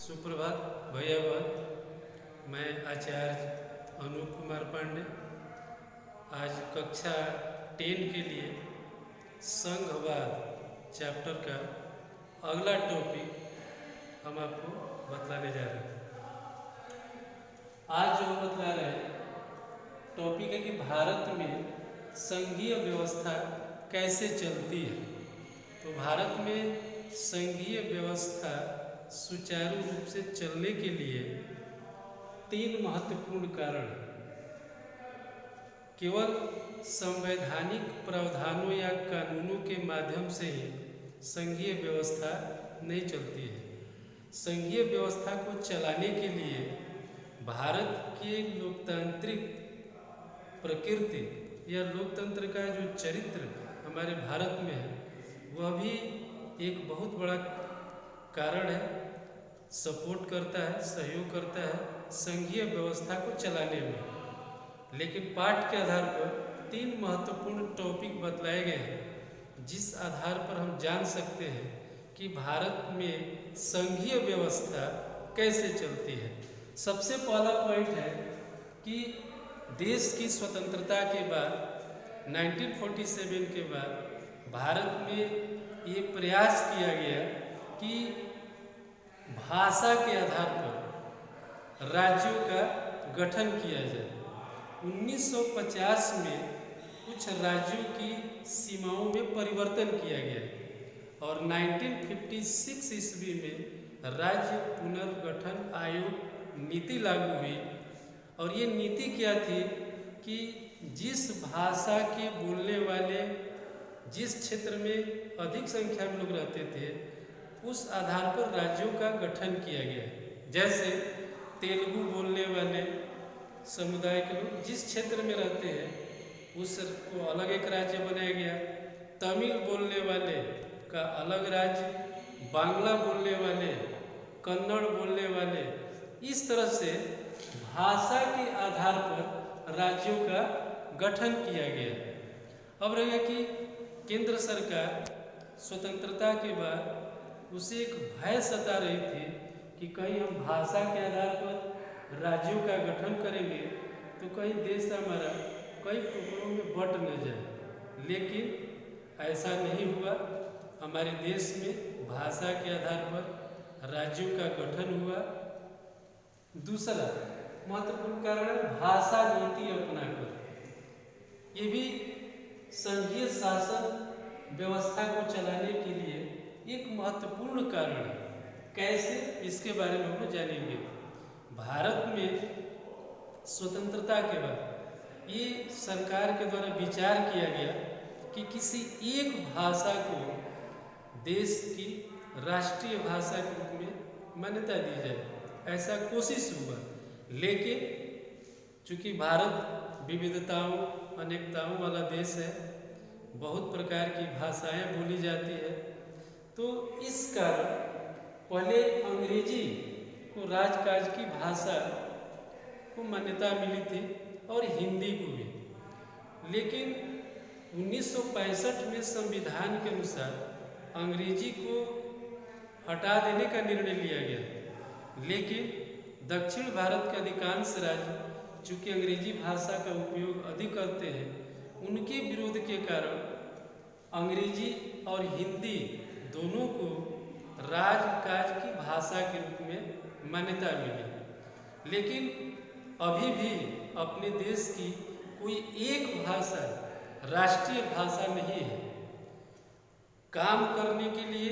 सुप्रभात भैयावाद। मैं आचार्य अनूप कुमार पांडे आज कक्षा 10 के लिए संघवाद चैप्टर का अगला टॉपिक हम आपको बतलाने जा रहे हैं। आज जो हम बतला रहे हैं टॉपिक है कि भारत में संघीय व्यवस्था कैसे चलती है। तो भारत में संघीय व्यवस्था सुचारू रूप से चलने के लिए 3 महत्वपूर्ण कारण हैं। केवल संवैधानिक प्रावधानों या कानूनों के माध्यम से ही संघीय व्यवस्था नहीं चलती है। संघीय व्यवस्था को चलाने के लिए भारत के लोकतांत्रिक प्रकृति या लोकतंत्र का जो चरित्र हमारे भारत में है वह भी एक बहुत बड़ा कारण है, सपोर्ट करता है, सहयोग करता है संघीय व्यवस्था को चलाने में। लेकिन पाठ के आधार पर 3 महत्वपूर्ण टॉपिक बतलाए गए हैं जिस आधार पर हम जान सकते हैं कि भारत में संघीय व्यवस्था कैसे चलती है। सबसे पहला पॉइंट है कि देश की स्वतंत्रता के बाद 1947 के बाद भारत में ये प्रयास किया गया कि भाषा के आधार पर राज्यों का गठन किया जाए। 1950 में कुछ राज्यों की सीमाओं में परिवर्तन किया गया और 1956 ईस्वी में राज्य पुनर्गठन आयोग नीति लागू हुई। और ये नीति क्या थी कि जिस भाषा के बोलने वाले जिस क्षेत्र में अधिक संख्या में लोग रहते थे उस आधार पर राज्यों का गठन किया गया। जैसे तेलुगु बोलने वाले समुदाय के लोग जिस क्षेत्र में रहते हैं उसको अलग एक राज्य बनाया गया। तमिल बोलने वाले का अलग राज्य, बांग्ला बोलने वाले, कन्नड़ बोलने वाले, इस तरह से भाषा के आधार पर राज्यों का गठन किया गया। अब रहेगा कि केंद्र सरकार स्वतंत्रता के बाद उसे एक भय सता रही थी कि कहीं हम भाषा के आधार पर राज्यों का गठन करेंगे तो कहीं देश हमारा कई टुकड़ों में बंट न जाए। लेकिन ऐसा नहीं हुआ। हमारे देश में भाषा के आधार पर राज्यों का गठन हुआ। दूसरा महत्वपूर्ण कारण है भाषा नीति अपनाकर। ये भी संघीय शासन व्यवस्था को चलाने के लिए एक महत्वपूर्ण कारण है। कैसे, इसके बारे में हम लोग जानेंगे। भारत में स्वतंत्रता के बाद ये सरकार के द्वारा विचार किया गया कि किसी एक भाषा को देश की राष्ट्रीय भाषा के रूप में मान्यता दी जाए। ऐसा कोशिश हुआ, लेकिन चूँकि भारत विविधताओं अनेकताओं वाला देश है, बहुत प्रकार की भाषाएं बोली जाती है, तो इस कारण पहले अंग्रेजी को राजकाज की भाषा को मान्यता मिली थी और हिंदी को भी। लेकिन 1965 में संविधान के अनुसार अंग्रेजी को हटा देने का निर्णय लिया गया। लेकिन दक्षिण भारत के अधिकांश राज्य चूँकि अंग्रेजी भाषा का उपयोग अधिक करते हैं, उनके विरोध के कारण अंग्रेजी और हिंदी दोनों को राजकाज की भाषा के रूप में मान्यता मिली। लेकिन अभी भी अपने देश की कोई एक भाषा राष्ट्रीय भाषा नहीं है। काम करने के लिए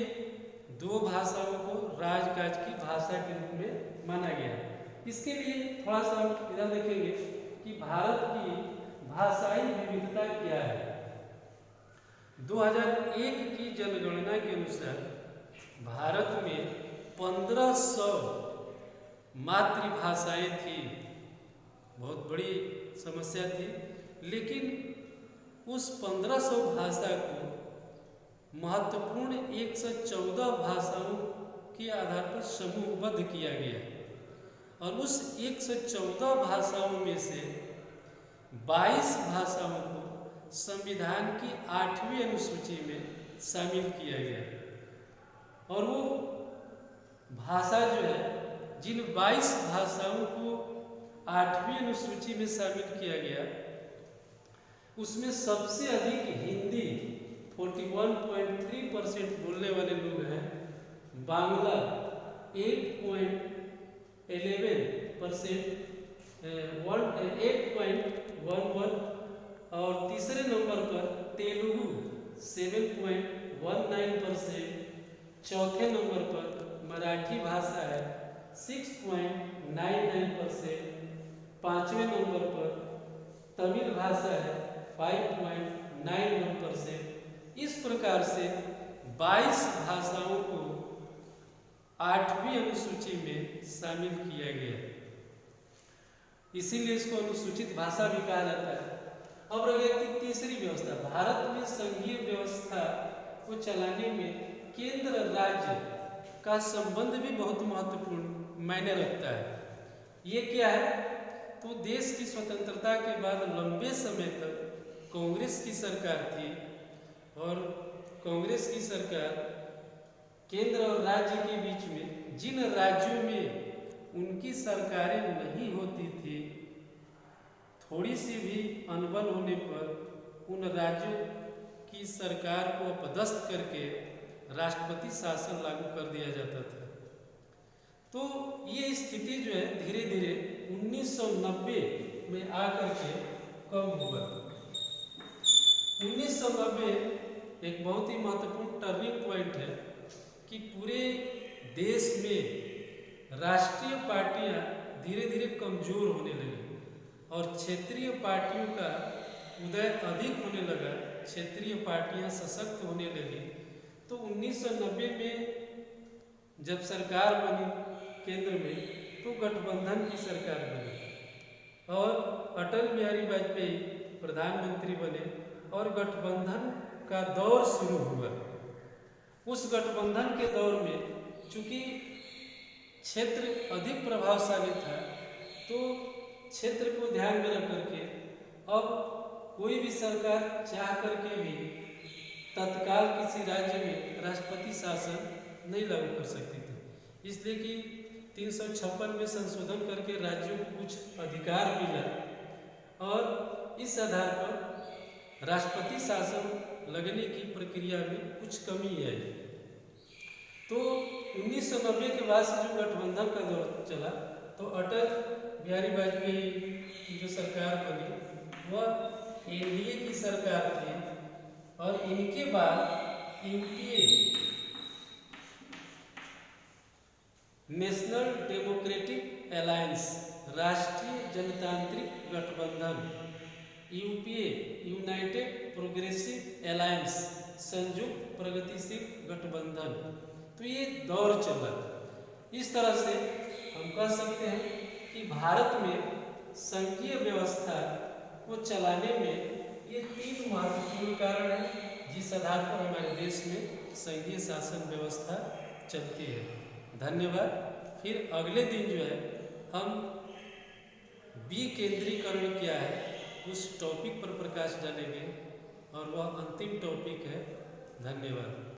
2 भाषाओं को राजकाज की भाषा के रूप में माना गया है। इसके लिए थोड़ा सा हम इधर देखेंगे कि भारत की भाषाई विविधता क्या है। 2001 की जनगणना के अनुसार भारत में 1500 मातृभाषाएं थी। बहुत बड़ी समस्या थी। लेकिन उस 1500 भाषा को महत्वपूर्ण 114 भाषाओं के आधार पर समूहबद्ध किया गया और उस 114 भाषाओं में से 22 भाषाओं को संविधान की 8वीं अनुसूची में शामिल किया गया। और वो भाषा जो है जिन 22 भाषाओं को 8वीं अनुसूची में शामिल किया गया, उसमें सबसे अधिक हिंदी 41.3% बोलने वाले लोग हैं, बांग्ला 8.11%, 8.11, और तीसरे नंबर पर तेलुगु 7.19%, चौथे नंबर पर मराठी भाषा है 6.99%, पांचवें नंबर पर तमिल भाषा है 5.91%। इस प्रकार से 22 भाषाओं को 8वीं अनुसूची में शामिल किया गया, इसीलिए इसको अनुसूचित भाषा भी कहा जाता है। अब रह गई तीसरी व्यवस्था। भारत में संघीय व्यवस्था को चलाने में केंद्र राज्य का संबंध भी बहुत महत्वपूर्ण मायने रखता है। ये क्या है? तो देश की स्वतंत्रता के बाद लंबे समय तक कांग्रेस की सरकार थी, और कांग्रेस की सरकार केंद्र और राज्य के बीच में जिन राज्यों में उनकी सरकारें नहीं होती थी, थोड़ी सी भी अनबन होने पर उन राज्यों की सरकार को अपदस्थ करके राष्ट्रपति शासन लागू कर दिया जाता था। तो ये स्थिति जो है धीरे धीरे 1990 में आकर के कम हुआ। 1990 एक बहुत ही महत्वपूर्ण टर्निंग पॉइंट है कि पूरे देश में राष्ट्रीय पार्टियां धीरे धीरे कमजोर होने लगी और क्षेत्रीय पार्टियों का उदय अधिक होने लगा, क्षेत्रीय पार्टियां सशक्त होने लगी। तो 1990 में जब सरकार बनी केंद्र में, तो गठबंधन की सरकार बनी और अटल बिहारी वाजपेयी प्रधानमंत्री बने और गठबंधन का दौर शुरू हुआ। उस गठबंधन के दौर में चूंकि क्षेत्र अधिक प्रभावशाली था, तो क्षेत्र को ध्यान में रख करके अब कोई भी सरकार चाह करके भी तत्काल किसी राज्य में राष्ट्रपति शासन नहीं लागू कर सकती थी, इसलिए कि 356 में संशोधन करके राज्यों को कुछ अधिकार मिला और इस आधार पर राष्ट्रपति शासन लगने की प्रक्रिया में कुछ कमी आई। तो 1990 के बाद से जो गठबंधन का दौर चला, तो अटल बिहारी वाजपेयी की जो सरकार बनी वह एनडीए की सरकार थी, और इनके बाद यूपीए नेशनल डेमोक्रेटिक अलायंस राष्ट्रीय जनतांत्रिक गठबंधन, यूपीए यूनाइटेड प्रोग्रेसिव अलायंस संयुक्त प्रगतिशील गठबंधन, तो ये दौर चला। इस तरह से हम कह सकते हैं कि भारत में संघीय व्यवस्था को चलाने में ये 3 महत्वपूर्ण कारण हैं, जिस आधार पर हमारे देश में संघीय शासन व्यवस्था चलती है। धन्यवाद। फिर अगले दिन जो है हम विकेंद्रीकरण क्या है उस टॉपिक पर प्रकाश डालेंगे, और वह अंतिम टॉपिक है। धन्यवाद।